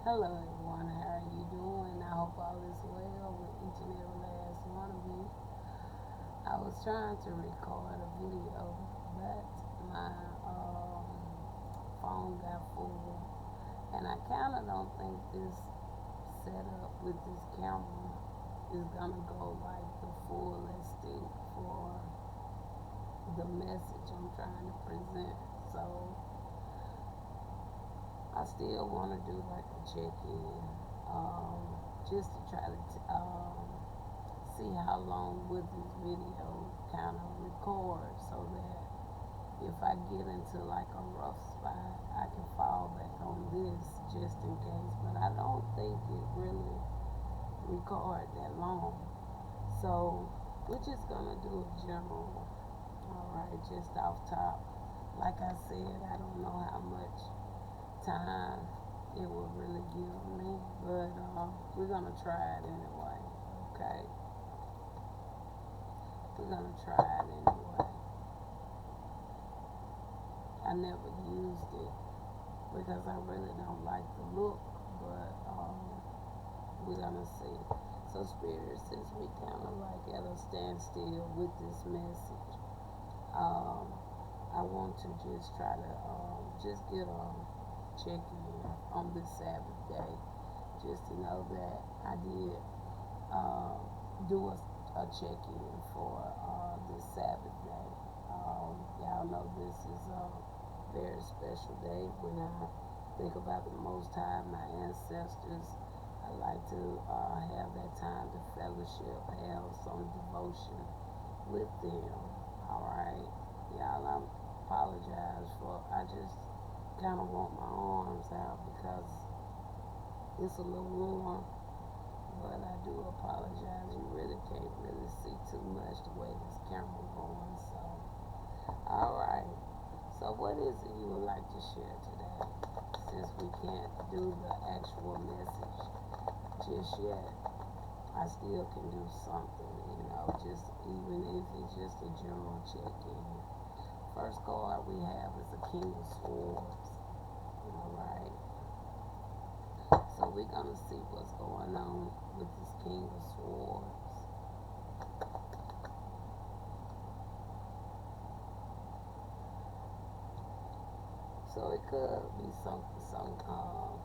Hello everyone, how are you doing? I hope all is well with each and every last one of you. I was trying to record a video, but my phone got full, and I kind of don't think this setup with this camera is gonna go like the full extent for the message I'm trying to present. So I still want to do like a check-in, just to try to see how long would this video kind of record, so that if I get into like a rough spot, I can fall back on this just in case. But I don't think it really record that long. So we're just gonna do a general, all right, just off top. Like I said, I don't know how much time it will really give me, but we're gonna try it anyway. Okay, we're gonna try it anyway. I never used it because I really don't like the look, but we're gonna see. So, Spirit, since we kind of like at a standstill with this message, um, I want to just try to just get a check in on this Sabbath day, just to know that I did uh, do a check in for this Sabbath day. Y'all know this is a very special day when I think about the Most High, my ancestors. I like to have that time to fellowship, have some devotion with them. All right, y'all. I apologize for. I just kind of want my arms out because it's a little warm, but I do apologize. You really can't really see too much the way this camera going. So, all right. So, what is it you would like to share today? Since we can't do the actual message just yet, I still can do something, just even if it's just a general check-in. First card we have is the King of Swords. All right. So we're gonna see what's going on with this King of Swords. So it could be some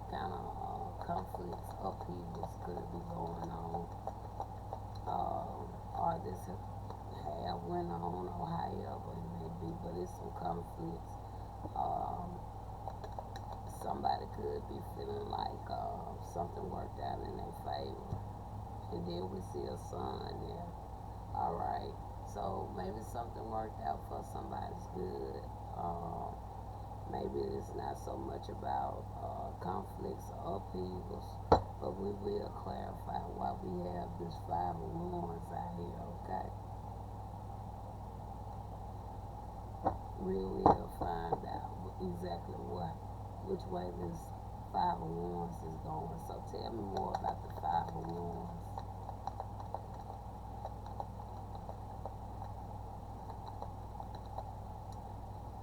kind of conflicts, upheavals could be going on, or this have went on, or however it may be. But it's some conflicts. Um, Somebody could be feeling like something worked out in their favor, and then we see a sun there. All right, so maybe something worked out for somebody's good. Maybe it's not so much about conflicts or upheavals, but we will clarify why we have this five of wands out here. Okay, we will find out exactly which way this five of wands is going. So tell me more about the five of wands.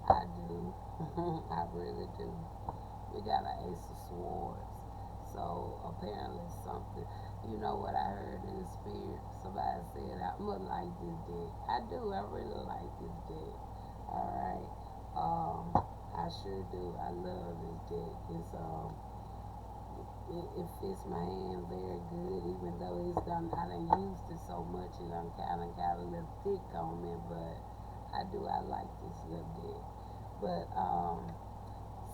I do. I really do. We got an ace of swords. So apparently something, you know what I heard in the spirit? Somebody said I'm gonna like this deck. I do. I really like this deck. All right. I sure do. I love this deck. It fits my hand very good, even though I done used it so much it done kind of got a little thick on me, but I like this little deck. But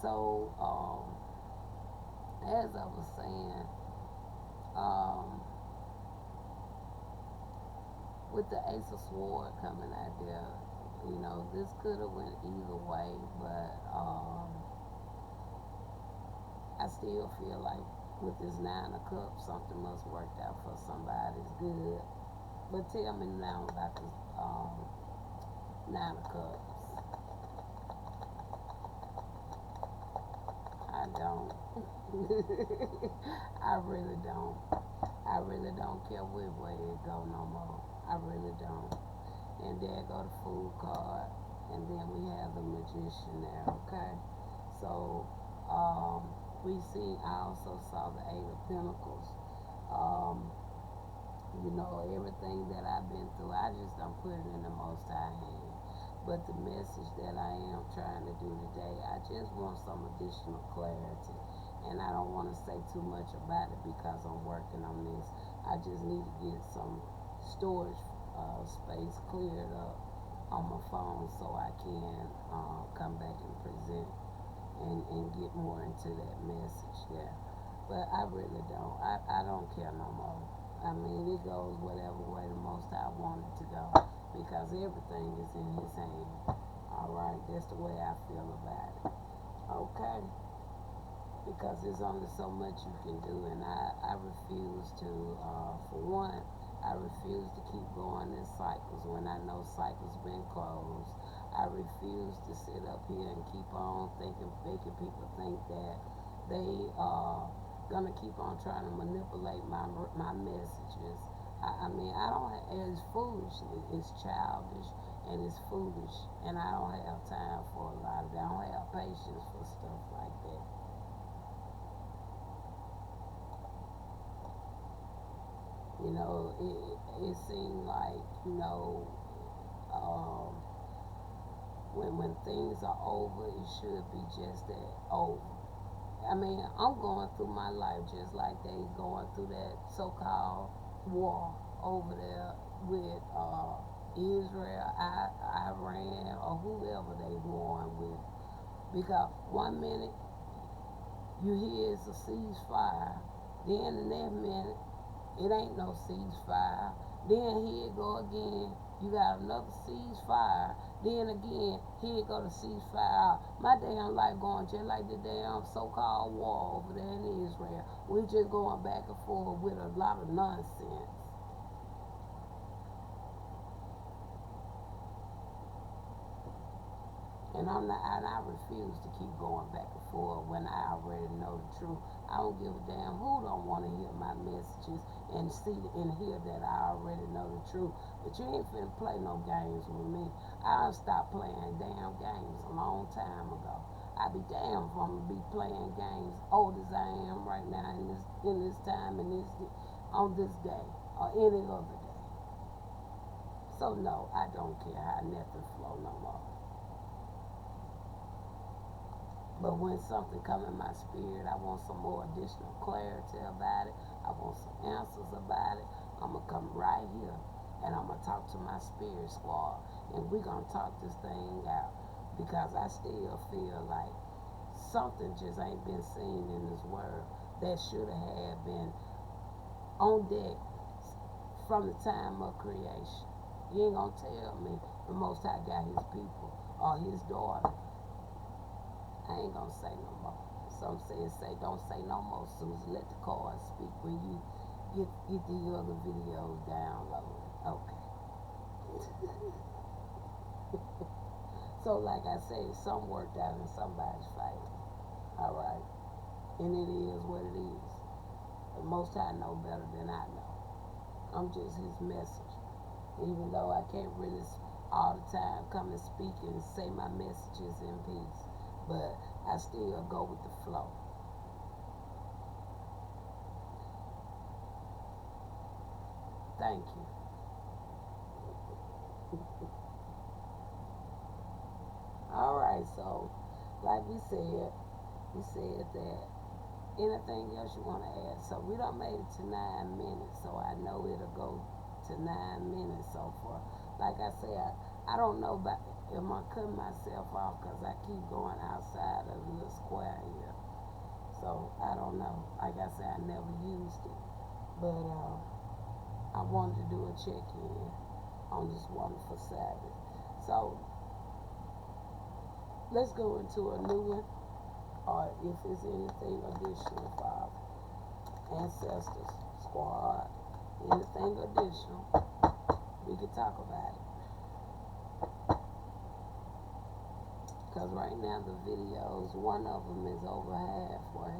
so as I was saying, um, with the Ace of Sword coming out there, this could have went either way, but I still feel like with this Nine of Cups, something must work out for somebody's good. But tell me now about this Nine of Cups. I don't. I really don't. I really don't care which way it go no more. I really don't. And there go the Fool card, and then we have the Magician there. Okay, so I also saw the Eight of Pentacles. Um, everything that I've been through, I just don't put it in the Most High hand. But the message that I am trying to do today, I just want some additional clarity. And I don't want to say too much about it because I'm working on this. I just need to get some storage space cleared up on my phone so I can come back and present and get more into that message there. But I really don't. I don't care no more. I mean, it goes whatever way the Most High wanted to go because everything is in His hand. All right, that's the way I feel about it. Okay, because there's only so much you can do, and I refuse to. For one, I refuse to keep going in cycles when I know cycles been closed. I refuse to sit up here and keep on making people think that they are gonna keep on trying to manipulate my messages. I mean, I don't. It's foolish. It's childish and it's foolish, and I don't have time for a lot of that. I don't have patience for stuff like that. It seemed like when things are over, it should be just that over. I mean, I'm going through my life just like they going through that so-called war over there with Israel, Iran, or whoever they warring with. Because one minute you hear it's a ceasefire, then the next minute it ain't no ceasefire. Then here it go again. You got another ceasefire. Then again, here it go to ceasefire. My damn life going just like the damn so-called war over there in Israel. We just going back and forth with a lot of nonsense. And I refuse to keep going back and forth when I already know the truth. I don't give a damn who don't want to hear my messages and see and hear that I already know the truth. But you ain't finna play no games with me. I stopped playing damn games a long time ago. I be damned if I'm gonna be playing games old as I am right now in this time and on this day or any other day. So no, I don't care how nothing flow no more. But when something come in my spirit, I want some more additional clarity about it. I want some answers about it. I'm going to come right here and I'm going to talk to my spirit squad. And we're going to talk this thing out because I still feel like something just ain't been seen in this world that should have been on deck from the time of creation. You ain't going to tell me the Most High got His people or His daughter. I ain't gonna say no more. Some say don't say no more, Susan. Let the cards speak when you get the other videos downloaded. Okay. So like I say, some worked out in somebody's favor. Alright. And it is what it is. The Most High know better than I know. I'm just His messenger. Even though I can't really all the time come and speak and say my messages in peace. But I still go with the flow. Thank you. Alright, so like we said that anything else you want to add? So we done made it to 9 minutes, so I know it'll go to 9 minutes so far. Like I said, I don't know about am I cutting myself off because I keep going outside of the little square here. So I don't know. Like I said, I never used it, but I wanted to do a check-in on this wonderful Sabbath. So let's go into a new one, or if there's anything additional, Father, ancestors, squad, anything additional, we can talk about it. Because right now the videos, one of them is over halfway,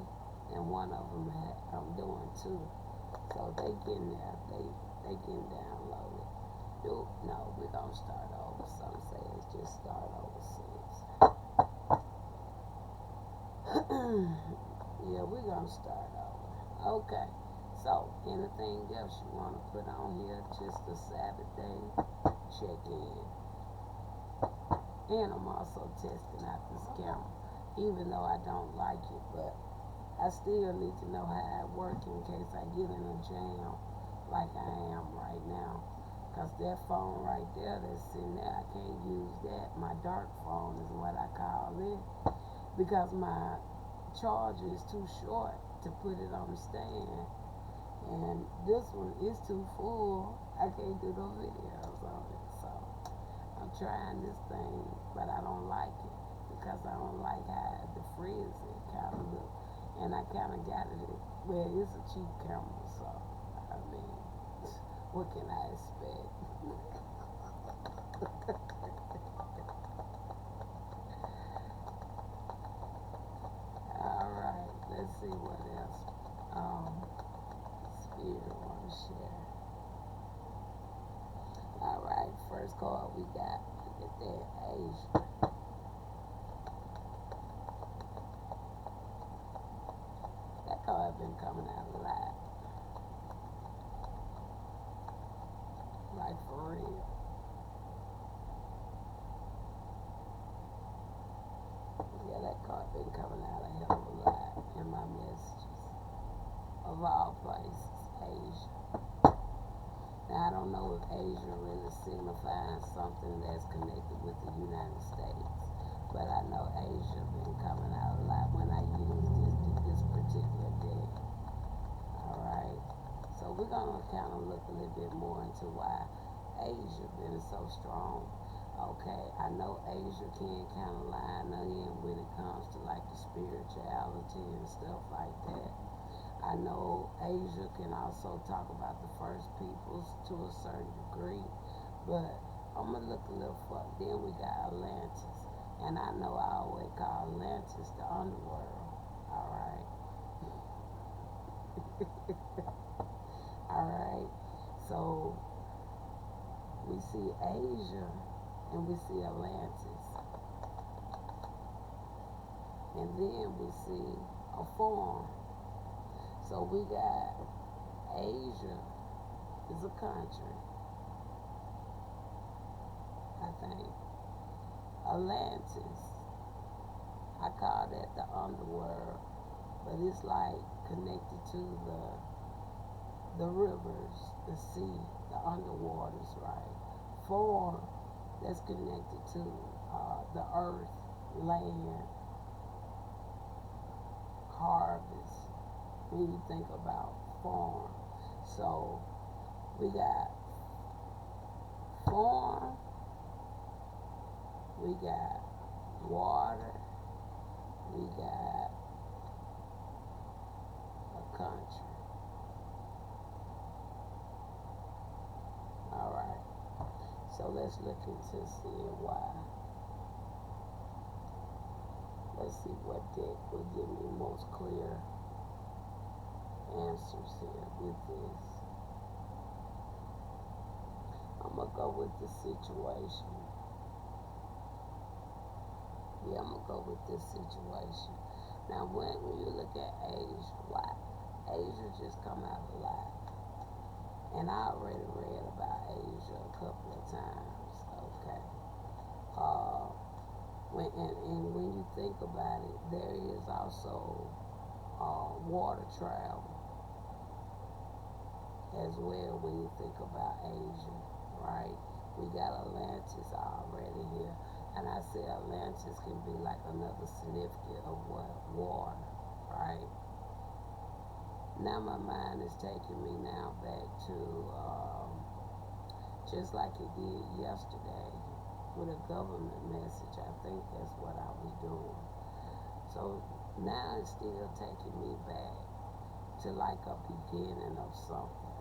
and one of them I'm doing two. So they getting there, they getting downloaded. No, we're gonna start over. Some say it's just start over 6. Yeah, we're gonna start over. Okay. So, anything else you want to put on here? Just the Sabbath day check-in. And I'm also testing out this camera, even though I don't like it, but I still need to know how it works in case I get in a jam like I am right now. Because that phone right there that's sitting there, I can't use that. My dark phone is what I call it. Because my charger is too short to put it on the stand. And this one is too full. I can't do no videos on it. So I'm trying this thing, but I don't like it because I don't like how the frizz it kind of look. And I kind of got it. Well, it's a cheap camera, so I mean, what can I expect? All right, let's see what else. Spirit want to share. All right, first card we got. Look at that, Asia. That card been coming out a lot. Like for real. Yeah, that card been coming out a hell of a lot in my messages. Of all places, Asia. Now, I don't know if Asia really signifies something that's connected with the United States, but I know Asia been coming out a lot when I use this particular deck. All right, so we're gonna kind of look a little bit more into why Asia been so strong. Okay, I know Asia can kind of line in when it comes to like the spirituality and stuff like that. I know Asia can also talk about the first peoples to a certain degree, but I'm going to look a little further. Then we got Atlantis, and I know I always call Atlantis the underworld, all right? All right, so we see Asia and we see Atlantis, and then we see a form. So we got Asia is a country, I think. Atlantis, I call that the underworld, but it's like connected to the rivers, the sea, the underwaters, right? Form, that's connected to the earth, land, harvest, when you think about farm. So we got farm, we got water, we got a country. All right, so let's look into seeing why. Let's see what deck will give me most clear answers here with this. I'm gonna go with the situation. Yeah, I'm gonna go with this situation. Now, when you look at Asia, why? Asia just come out a lot. And I already read about Asia a couple of times, okay? And when you think about it, there is also water travel as well when you think about Asia, right? We got Atlantis already here, and I say Atlantis can be like another significant of what? Water, right? Now my mind is taking me now back to just like it did yesterday with a government message. I think that's what I was doing. So now it's still taking me back to like a beginning of something.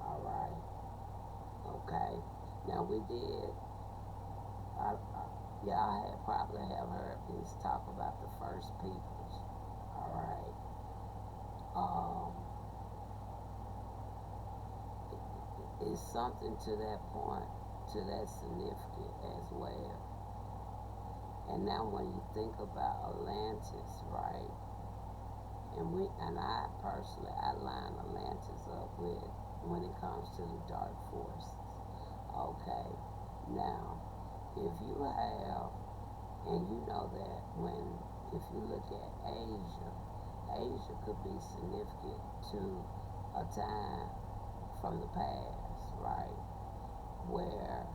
All right. Okay. Now we did. Y'all had probably have heard me talk about the first peoples. All right. It's something to that point, to that significant as well. And now when you think about Atlantis, right, and I personally I line Atlantis up with when it comes to the dark forces. Okay, now if you have, and you know that if you look at Asia could be significant to a time from the past, right, where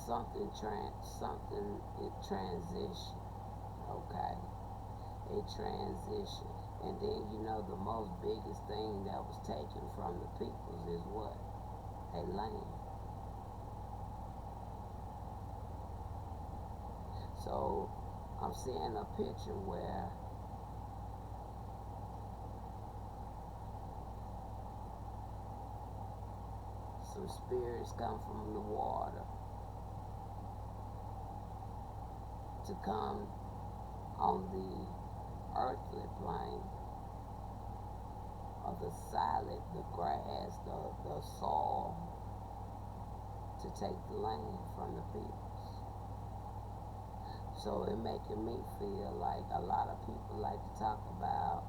something it transition, okay, a transition, and then you know the most biggest thing that was taken from the peoples is what? A land. So I'm seeing a picture where some spirits come from the water to come on the earthly plane of the solid, the grass, the soil, to take the land from the peoples. So it making me feel like a lot of people like to talk about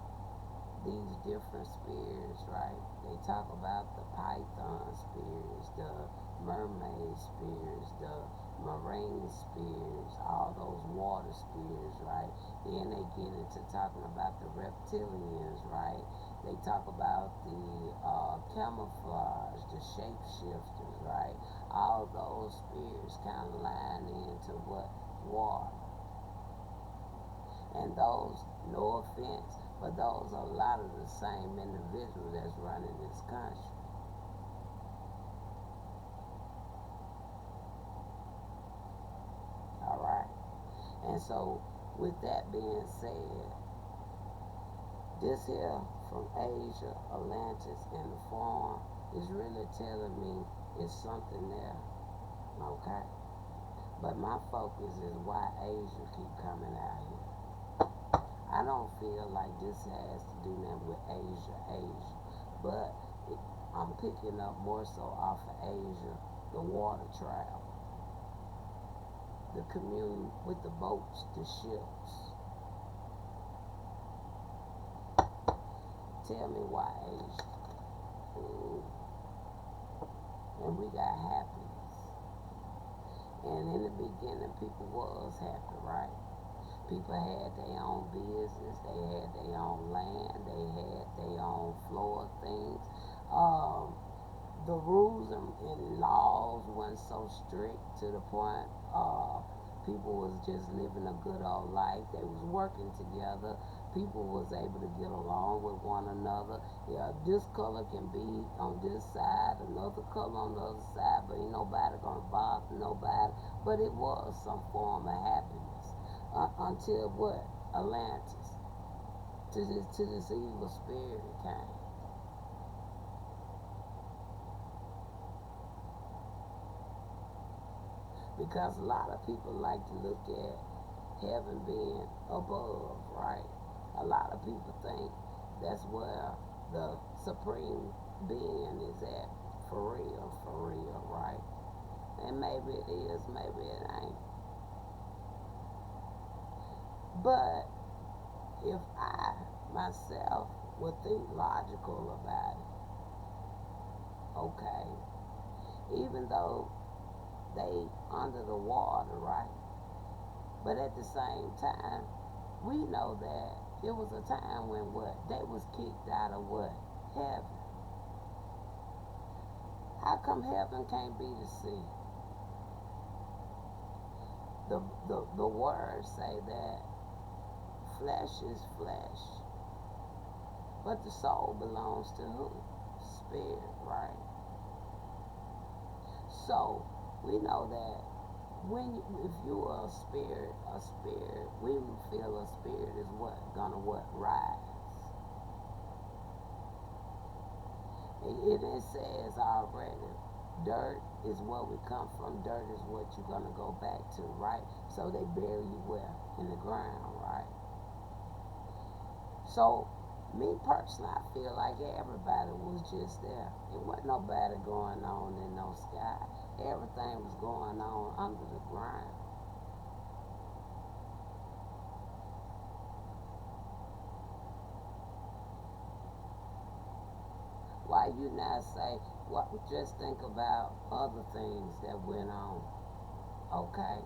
these different spirits, right? They talk about the python spirits, the mermaid spirits, the marine spirits, all those water spirits, right? Then they get into talking about the reptilians, right? They talk about the camouflage, the shapeshifters, right? All those spirits kind of line into what? Water. And those, no offense, but those are a lot of the same individuals that's running this country. All right. And so, with that being said, this here from Asia, Atlantis, and the farm is really telling me it's something there. Okay. But my focus is why Asia keep coming out here. I don't feel like this has to do nothing with Asia, but I'm picking up more so off of Asia, the water travel, the commune with the boats, the ships. Tell me why Asia. Ooh. And we got happiness. And in the beginning, people was happy, right? People had their own business, they had their own land, they had their own floor of things. The rules and laws weren't so strict to the point people was just living a good old life. They was working together. People was able to get along with one another. Yeah, this color can be on this side, another color on the other side, but ain't nobody gonna bother nobody. But it was some form of happiness. Until what? Atlantis. To this evil spirit came. Because a lot of people like to look at heaven being above, right? A lot of people think that's where the supreme being is at, for real, right? And maybe it is, maybe it ain't. But if I myself would think logical about it, okay, even though they under the water, right? But at the same time, we know that it was a time when what? They was kicked out of what? Heaven. How come heaven can't be the sea? The words say that flesh is flesh, but the soul belongs to who? Spirit, right? So we know that if you are a spirit, we feel a spirit is what? Gonna what? Rise. It says already, dirt is where we come from, dirt is what you're gonna go back to, right? So they bury you where? In the ground, right? So, me personally, I feel like everybody was just there. It wasn't nobody going on in no sky. Everything was going on under the ground. why you not say, what? Just think about other things that went on. Okay?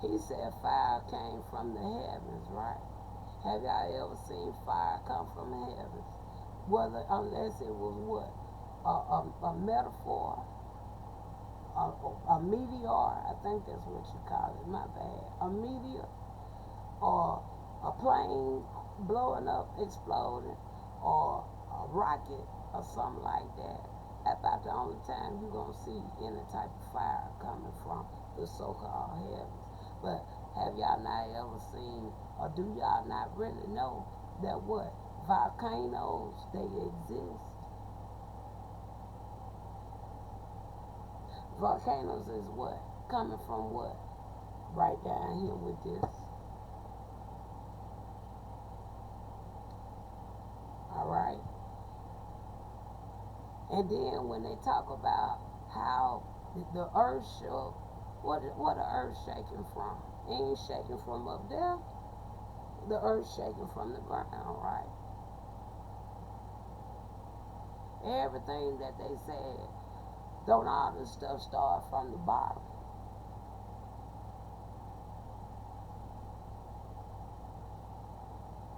He said fire came from the heavens, right? Have y'all ever seen fire come from the heavens? Whether, unless it was what? A metaphor, a meteor, I think that's what you call it, my bad. A meteor, or a plane blowing up, exploding, or a rocket, or something like that. That's about the only time you're going to see any type of fire coming from the so-called heavens. But have y'all not ever seen, or do y'all not really know that what? Volcanoes, they exist. Volcanoes is what? Coming from what? Right down here with this. Alright? And then when they talk about how the earth shook, what the earth shaking from? It ain't shaking from up there. The earth shaking from the ground, right? Everything that they said, don't all this stuff start from the bottom?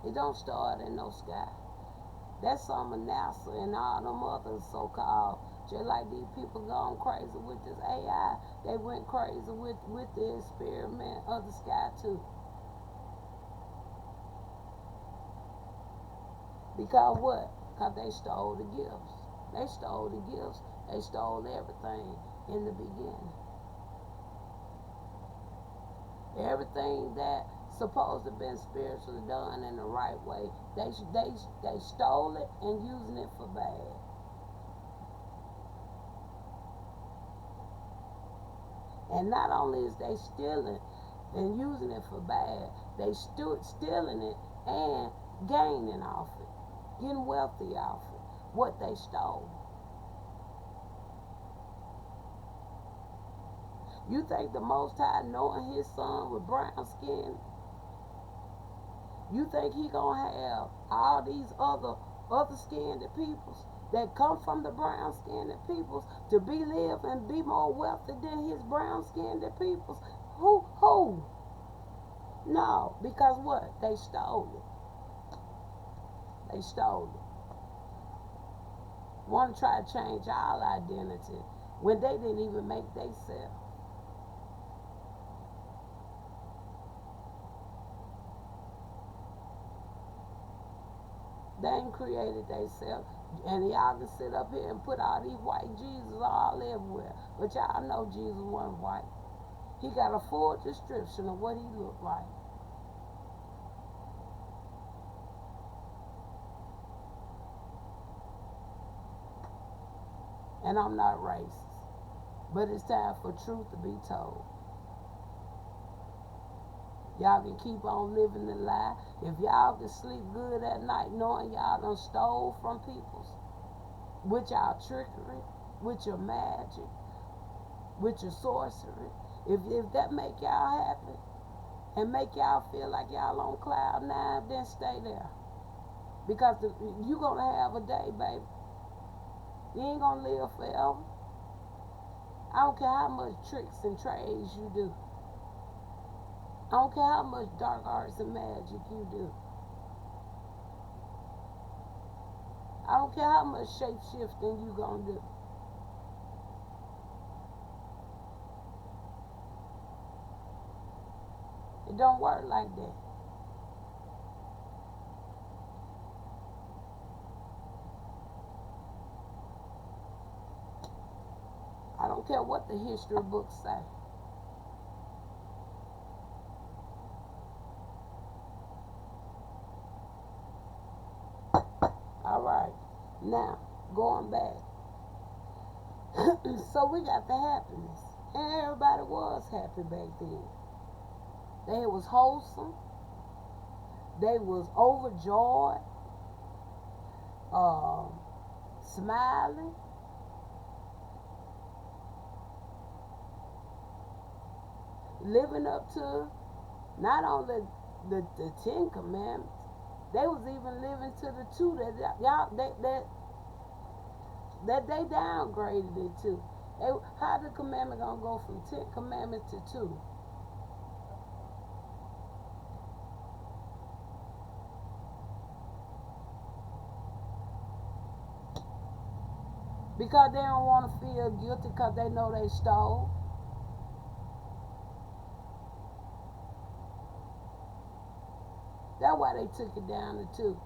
It don't start in no sky. That's some of NASA and all them other so-called, just like these people gone crazy with this AI, they went crazy with the experiment of the sky too. Because what? Because they stole the gifts. They stole the gifts. They stole everything in the beginning. Everything that supposed to have been spiritually done in the right way, they stole it and using it for bad. And not only is they stealing and using it for bad, they stealing it and gaining off it, getting wealthy off it, what they stole. You think the Most High, knowing his son with brown skin, you think he gonna have all these other skinned peoples that come from the brown skinned peoples to live and be more wealthy than his brown skinned peoples? Who? No, because what? They stole it. They stole it. Want to try to change our identity when they didn't even make themselves. They ain't created themselves. And y'all can sit up here and put all these white Jesus all everywhere. But y'all know Jesus wasn't white. He got a full description of what he looked like. And I'm not racist. But it's time for truth to be told. Y'all can keep on living the lie. If y'all can sleep good at night knowing y'all done stole from peoples with y'all trickery, with your magic, with your sorcery, if that make y'all happy and make y'all feel like y'all on cloud nine, then stay there. Because you gonna have a day, baby. You ain't gonna live forever. I don't care how much tricks and trades you do. I don't care how much dark arts and magic you do. I don't care how much shape-shifting you gonna do. It don't work like that. I don't care what the history books say. All right, now going back. So we got the happiness, and everybody was happy back then. They was wholesome. They was overjoyed, smiling. Living up to not only the Ten Commandments, They was even living to the two that y'all that they downgraded it to. How the commandment gonna go from 10 commandments to 2? Because they don't want to feel guilty because they know they stole. That's why they took it down to 2.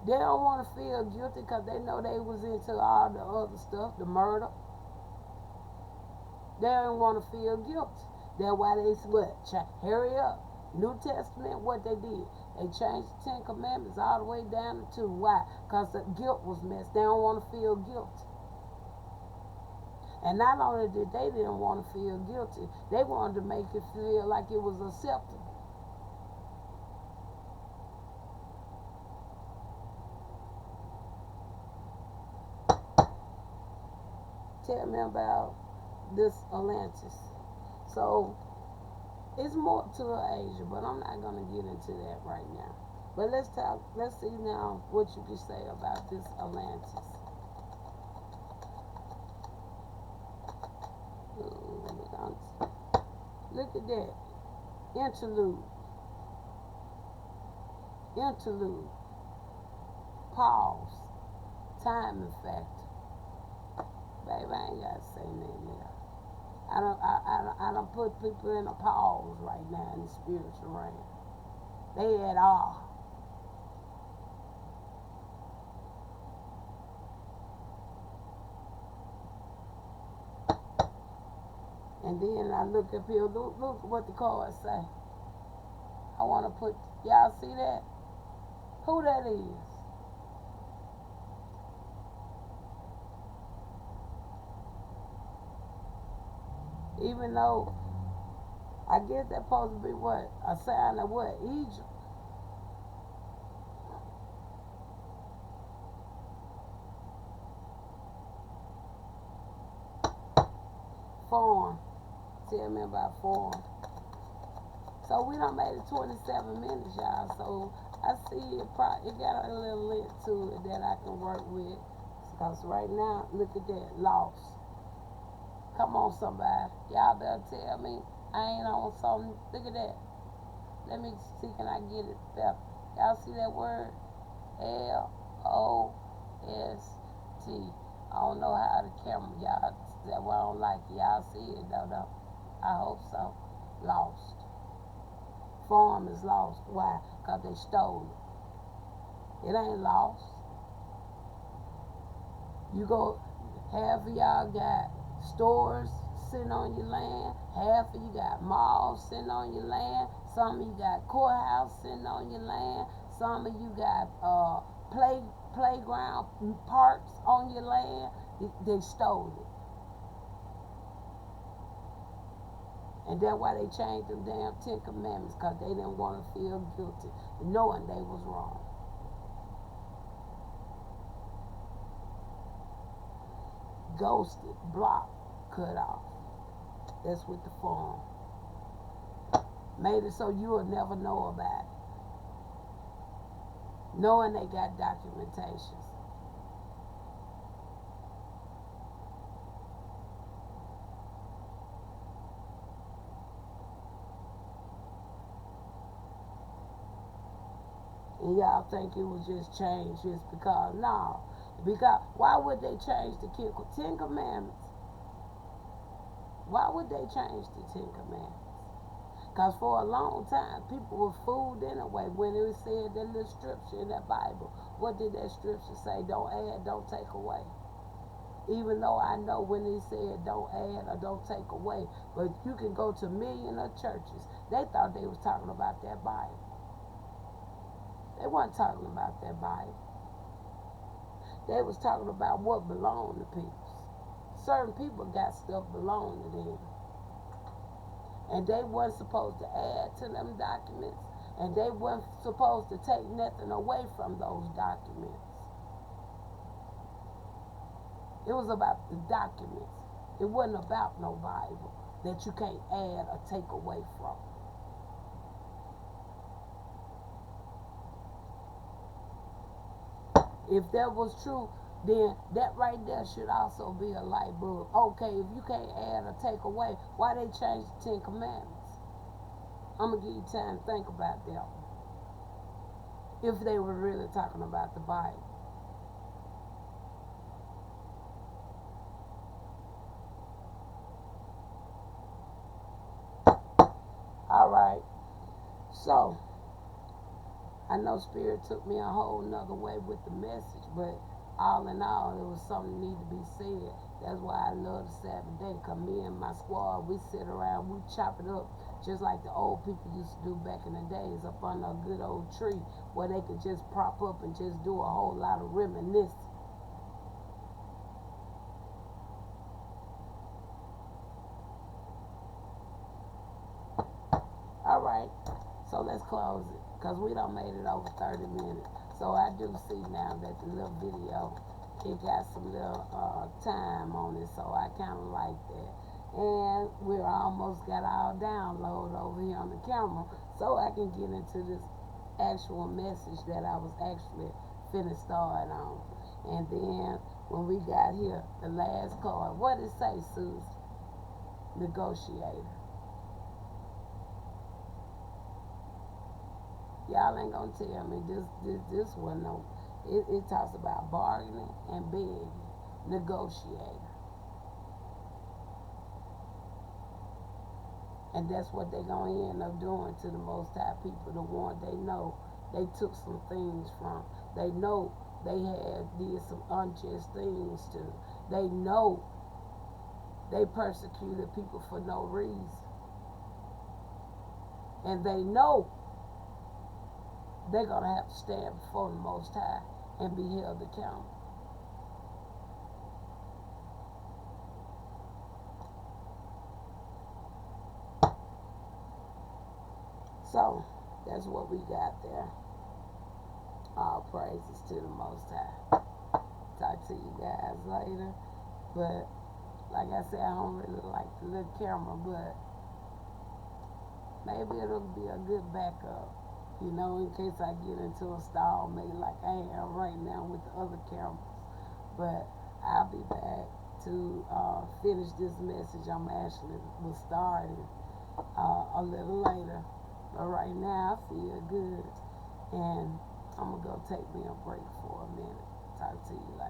They don't want to feel guilty because they know they was into all the other stuff, the murder. They don't want to feel guilty. That's why they what? Hurry up. New Testament, what they did, they changed the 10 Commandments all the way down to 2. Why? Because the guilt was missed. They don't want to feel guilty. And not only did they didn't want to feel guilty, they wanted to make it feel like it was acceptable. Tell me about this Atlantis. So it's more to Asia, but I'm not gonna get into that right now. But let's see now what you can say about this Atlantis. Look at that. Interlude. Pause. Timing factor. Baby, I ain't gotta say nothing there. I don't put people in a pause right now in the spiritual realm. They at all. And then I look up here, look what the cards say. I want to put, y'all see that? Who that is? Even though, I guess that's supposed to be what? A sign of what? Egypt. Farm. Tell me about farm. So we done made it 27 minutes, y'all. So I see it got a little length to it that I can work with. Because right now, look at that, lost. Come on, somebody. Y'all better tell me I ain't on something. Look at that. Let me see, can I get it better? Y'all see that word? L-O-S-T. I don't know how the camera, y'all. That's why I don't like it. Y'all see it, though. I hope so. Lost. Farm is lost. Why? Because they stole it. It ain't lost. You go, half of y'all got stores sitting on your land. Half of you got malls sitting on your land. Some of you got courthouse sitting on your land. Some of you got playground parks on your land. They stole it. And that's why they changed them damn 10 Commandments, because they didn't want to feel guilty, knowing they was wrong. Ghosted, blocked, cut off. That's with the farm. Made it so you will never know about it. Knowing they got documentations. And y'all think it was just changed just because? No. Because why would they change the 10 Commandments? Why would they change the 10 Commandments? Because for a long time, people were fooled anyway when it said that little scripture in that Bible. What did that scripture say? Don't add, don't take away. Even though I know when it said don't add or don't take away, but you can go to millions of churches. They thought they was talking about that Bible. They weren't talking about that Bible. They was talking about what belonged to people. Certain people got stuff belonging to them. And they weren't supposed to add to them documents. And they weren't supposed to take nothing away from those documents. It was about the documents. It wasn't about no Bible that you can't add or take away from. If that was true, then that right there should also be a light bulb. Okay, if you can't add or take away, why they changed the 10 Commandments? I'm going to give you time to think about that one. If they were really talking about the Bible. All right. So, I know Spirit took me a whole nother way with the message, but all in all, it was something that needed to be said. That's why I love the Sabbath day, because me and my squad, we sit around, we chop it up, just like the old people used to do back in the days, up under a good old tree, where they could just prop up and just do a whole lot of reminiscing. All right, so let's close it, because we done made it over 30 minutes. So I do see now that the little video, it got some little time on it, so I kind of like that. And we're almost got our download over here on the camera, so I can get into this actual message that I was actually finna start on. And then when we got here, the last card, what did it say, Susan? Negotiator. Y'all ain't gonna tell me this one. No, it talks about bargaining and begging, negotiator, and that's what they gonna end up doing to the Most High people. The one they know they took some things from. They know they had did some unjust things to. They know they persecuted people for no reason, and they know they're going to have to stand before the Most High and be held accountable. So, that's what we got there. All praises to the Most High. Talk to you guys later. But, like I said, I don't really like the little camera, but maybe it'll be a good backup. You know, in case I get into a stalemate like I am right now with the other cameras. But I'll be back to finish this message. I'm actually was starting a little later. But right now I feel good. And I'm going to go take me a break for a minute. Talk to you later.